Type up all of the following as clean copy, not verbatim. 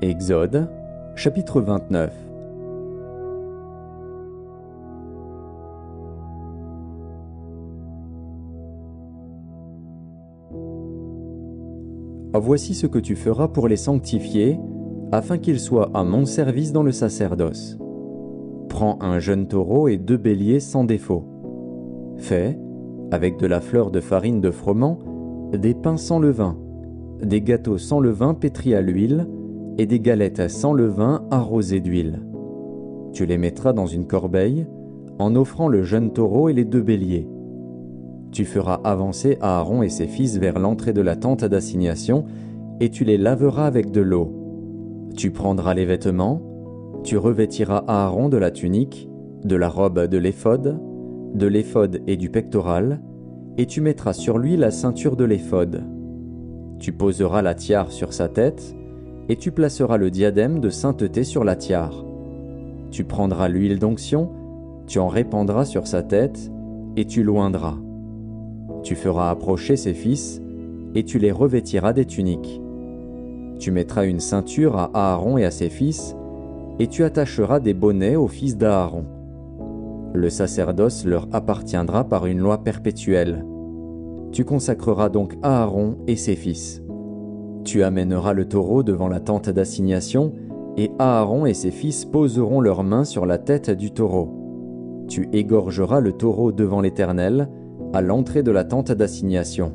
Exode, chapitre 29. Voici ce que tu feras pour les sanctifier, afin qu'ils soient à mon service dans le sacerdoce. Prends un jeune taureau et 2 béliers sans défaut. Fais, avec de la fleur de farine de froment, des pains sans levain, des gâteaux sans levain pétris à l'huile, et des galettes sans levain arrosées d'huile. Tu les mettras dans une corbeille, en offrant le jeune taureau et les 2 béliers. Tu feras avancer Aaron et ses fils vers l'entrée de la tente d'assignation, et tu les laveras avec de l'eau. Tu prendras les vêtements, tu revêtiras Aaron de la tunique, de la robe de l'éphod et du pectoral, et tu mettras sur lui la ceinture de l'éphod. Tu poseras la tiare sur sa tête, et tu placeras le diadème de sainteté sur la tiare. Tu prendras l'huile d'onction, tu en répandras sur sa tête, et tu l'oindras. Tu feras approcher ses fils, et tu les revêtiras des tuniques. Tu mettras une ceinture à Aaron et à ses fils, et tu attacheras des bonnets aux fils d'Aaron. Le sacerdoce leur appartiendra par une loi perpétuelle. Tu consacreras donc Aaron et ses fils. Tu amèneras le taureau devant la tente d'assignation, et Aaron et ses fils poseront leurs mains sur la tête du taureau. Tu égorgeras le taureau devant l'Éternel, à l'entrée de la tente d'assignation.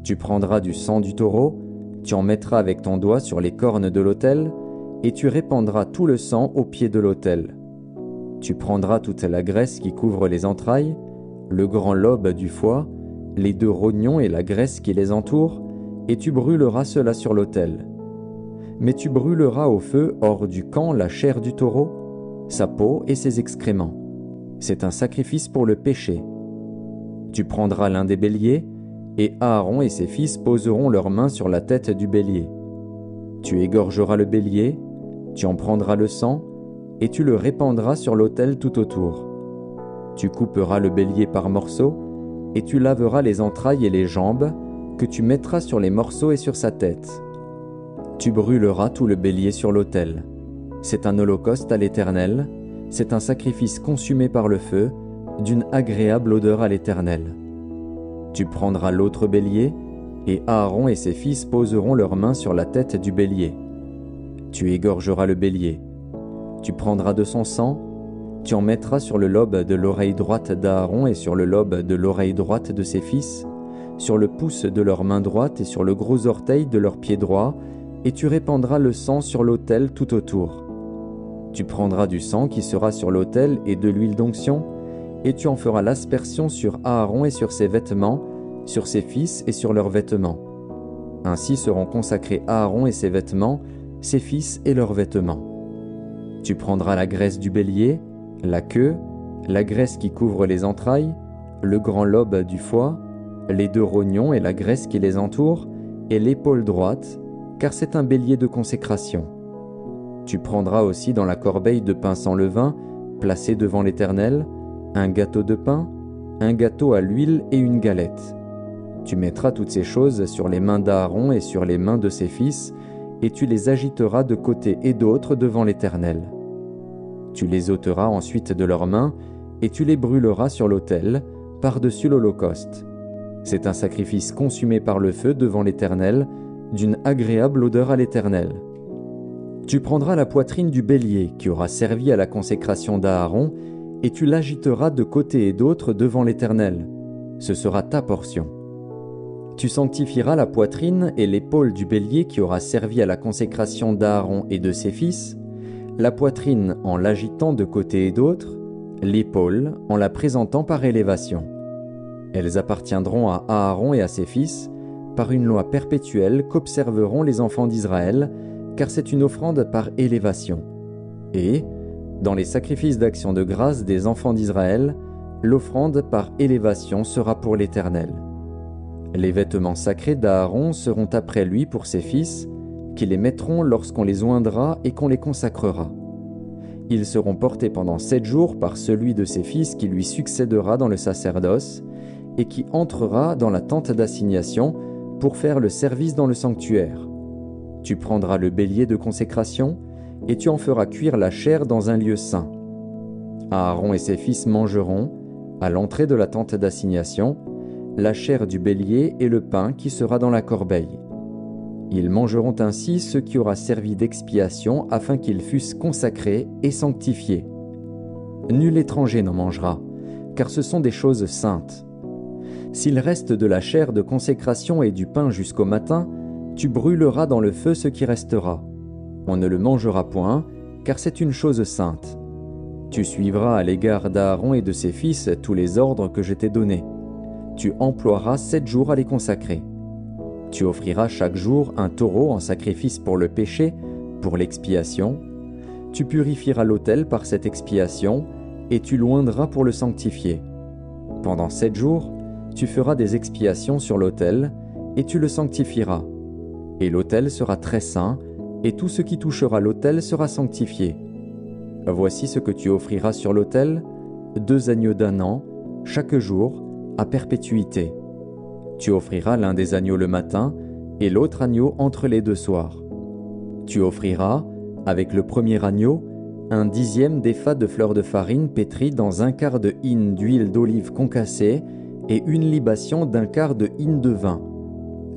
Tu prendras du sang du taureau, tu en mettras avec ton doigt sur les cornes de l'autel, et tu répandras tout le sang au pied de l'autel. Tu prendras toute la graisse qui couvre les entrailles, le grand lobe du foie, les 2 rognons et la graisse qui les entoure, et tu brûleras cela sur l'autel. Mais tu brûleras au feu hors du camp la chair du taureau, sa peau et ses excréments. C'est un sacrifice pour le péché. Tu prendras l'un des béliers, et Aaron et ses fils poseront leurs mains sur la tête du bélier. Tu égorgeras le bélier, tu en prendras le sang, et tu le répandras sur l'autel tout autour. Tu couperas le bélier par morceaux, et tu laveras les entrailles et les jambes, que tu mettras sur les morceaux et sur sa tête. Tu brûleras tout le bélier sur l'autel. C'est un holocauste à l'Éternel, c'est un sacrifice consumé par le feu, d'une agréable odeur à l'Éternel. Tu prendras l'autre bélier, et Aaron et ses fils poseront leurs mains sur la tête du bélier. Tu égorgeras le bélier. Tu prendras de son sang, tu en mettras sur le lobe de l'oreille droite d'Aaron et sur le lobe de l'oreille droite de ses fils, sur le pouce de leur main droite et sur le gros orteil de leur pied droit, et tu répandras le sang sur l'autel tout autour. Tu prendras du sang qui sera sur l'autel et de l'huile d'onction, et tu en feras l'aspersion sur Aaron et sur ses vêtements, sur ses fils et sur leurs vêtements. Ainsi seront consacrés Aaron et ses vêtements, ses fils et leurs vêtements. Tu prendras la graisse du bélier, la queue, la graisse qui couvre les entrailles, le grand lobe du foie, les 2 rognons et la graisse qui les entoure, et l'épaule droite, car c'est un bélier de consécration. Tu prendras aussi dans la corbeille de pain sans levain, placé devant l'Éternel, un gâteau de pain, un gâteau à l'huile et une galette. Tu mettras toutes ces choses sur les mains d'Aaron et sur les mains de ses fils, et tu les agiteras de côté et d'autre devant l'Éternel. Tu les ôteras ensuite de leurs mains, et tu les brûleras sur l'autel, par-dessus l'holocauste. C'est un sacrifice consumé par le feu devant l'Éternel, d'une agréable odeur à l'Éternel. Tu prendras la poitrine du bélier qui aura servi à la consécration d'Aaron, et tu l'agiteras de côté et d'autre devant l'Éternel. Ce sera ta portion. Tu sanctifieras la poitrine et l'épaule du bélier qui aura servi à la consécration d'Aaron et de ses fils, la poitrine en l'agitant de côté et d'autre, l'épaule en la présentant par élévation. Elles appartiendront à Aaron et à ses fils, par une loi perpétuelle qu'observeront les enfants d'Israël, car c'est une offrande par élévation. Et, dans les sacrifices d'action de grâce des enfants d'Israël, l'offrande par élévation sera pour l'Éternel. Les vêtements sacrés d'Aaron seront après lui pour ses fils, qui les mettront lorsqu'on les oindra et qu'on les consacrera. Ils seront portés pendant 7 jours par celui de ses fils qui lui succédera dans le sacerdoce, et qui entrera dans la tente d'assignation pour faire le service dans le sanctuaire. Tu prendras le bélier de consécration, et tu en feras cuire la chair dans un lieu saint. Aaron et ses fils mangeront, à l'entrée de la tente d'assignation, la chair du bélier et le pain qui sera dans la corbeille. Ils mangeront ainsi ce qui aura servi d'expiation afin qu'ils fussent consacrés et sanctifiés. Nul étranger n'en mangera, car ce sont des choses saintes. S'il reste de la chair de consécration et du pain jusqu'au matin, tu brûleras dans le feu ce qui restera. On ne le mangera point, car c'est une chose sainte. Tu suivras à l'égard d'Aaron et de ses fils tous les ordres que je t'ai donnés. Tu emploieras 7 jours à les consacrer. Tu offriras chaque jour un taureau en sacrifice pour le péché, pour l'expiation. Tu purifieras l'autel par cette expiation, et tu l'oindras pour le sanctifier. Pendant 7 jours, tu feras des expiations sur l'autel, et tu le sanctifieras. Et l'autel sera très saint, et tout ce qui touchera l'autel sera sanctifié. Voici ce que tu offriras sur l'autel, 2 agneaux d'1 an, chaque jour, à perpétuité. Tu offriras l'un des agneaux le matin, et l'autre agneau entre les 2 soirs. Tu offriras, avec le premier agneau, 1/10 d'épha de fleur de farine pétrie dans 1/4 de hin d'huile d'olive concassée, et une libation d'1/4 de hin de vin.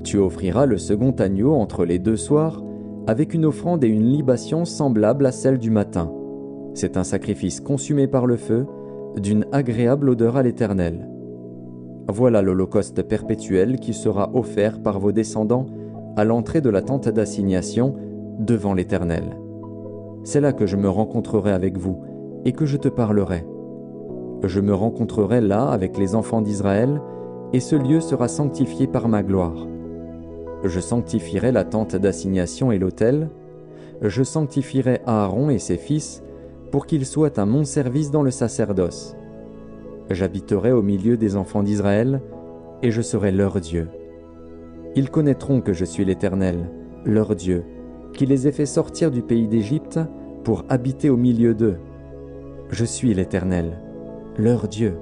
Tu offriras le second agneau entre les 2 soirs, avec une offrande et une libation semblables à celle du matin. C'est un sacrifice consumé par le feu, d'une agréable odeur à l'Éternel. Voilà l'holocauste perpétuel qui sera offert par vos descendants à l'entrée de la tente d'assignation devant l'Éternel. C'est là que je me rencontrerai avec vous et que je te parlerai. Je me rencontrerai là avec les enfants d'Israël, et ce lieu sera sanctifié par ma gloire. Je sanctifierai la tente d'assignation et l'autel. Je sanctifierai Aaron et ses fils pour qu'ils soient à mon service dans le sacerdoce. J'habiterai au milieu des enfants d'Israël, et je serai leur Dieu. Ils connaîtront que je suis l'Éternel, leur Dieu, qui les ai fait sortir du pays d'Égypte pour habiter au milieu d'eux. Je suis l'Éternel, leur Dieu.